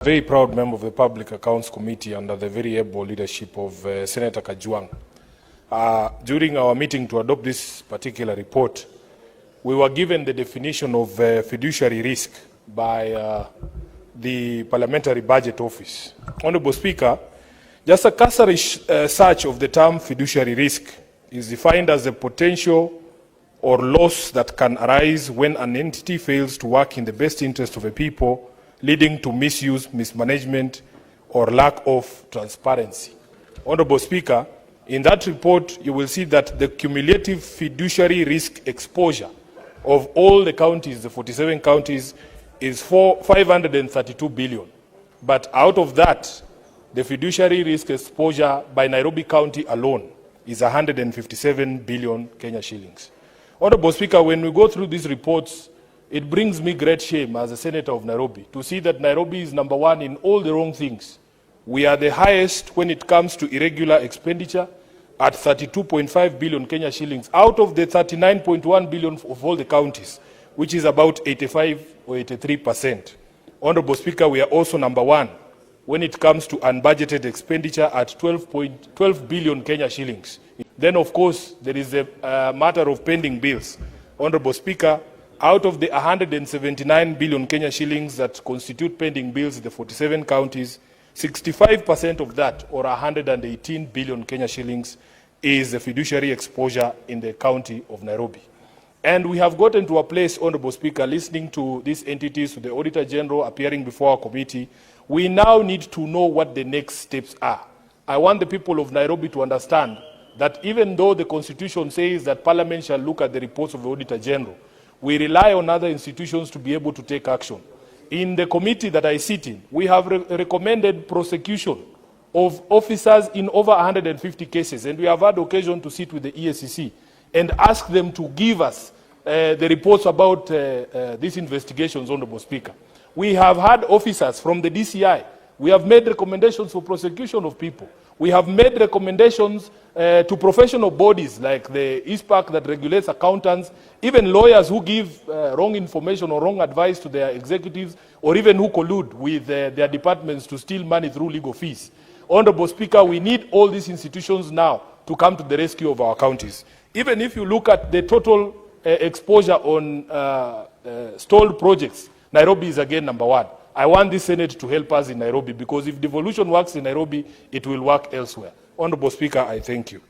Very proud member of the Public Accounts Committee under the very able leadership of Senator Kajwang. During our meeting to adopt this particular report, we were given the definition of fiduciary risk by the Parliamentary Budget Office. Honorable Speaker, just a cursory search of the term fiduciary risk is defined as the potential or loss that can arise when an entity fails to work in the best interest of the people, leading to misuse, mismanagement, or lack of transparency. Honorable Speaker, in that report, you will see that the cumulative fiduciary risk exposure of all the counties, the 47 counties, is 532 billion. But out of that, the fiduciary risk exposure by Nairobi County alone is 157 billion Kenya shillings. Honorable Speaker, when we go through these reports, it brings me great shame as a senator of Nairobi to see that Nairobi is number one in all the wrong things. We are the highest when it comes to irregular expenditure at 32.5 billion Kenya shillings out of the 39.1 billion of all the counties, which is about 85 or 83%. Honorable Speaker, we are also number one when it comes to unbudgeted expenditure at 12 billion Kenya shillings. Then, of course, there is a matter of pending bills. Honorable Speaker, out of the 179 billion Kenya shillings that constitute pending bills in the 47 counties, 65% of that, or 118 billion Kenya shillings, is the fiduciary exposure in the county of Nairobi. And we have gotten to a place, Honorable Speaker, listening to these entities, to the Auditor General appearing before our committee, we now need to know what the next steps are. I want the people of Nairobi to understand that even though the Constitution says that Parliament shall look at the reports of the Auditor General, we rely on other institutions to be able to take action. In the committee that I sit in, we have recommended prosecution of officers in over 150 cases, and we have had occasion to sit with the EACC and ask them to give us the reports about these investigations, Honorable Speaker. We have had officers from the DCI. We have made recommendations for prosecution of people. We have made recommendations to professional bodies like the ISPAC that regulates accountants, even lawyers who give wrong information or wrong advice to their executives, or even who collude with their departments to steal money through legal fees. Honorable Speaker, we need all these institutions now to come to the rescue of our counties. Even if you look at the total exposure on stalled projects, Nairobi is again number one. I want this Senate to help us in Nairobi, because if devolution works in Nairobi, it will work elsewhere. Honorable Speaker, I thank you.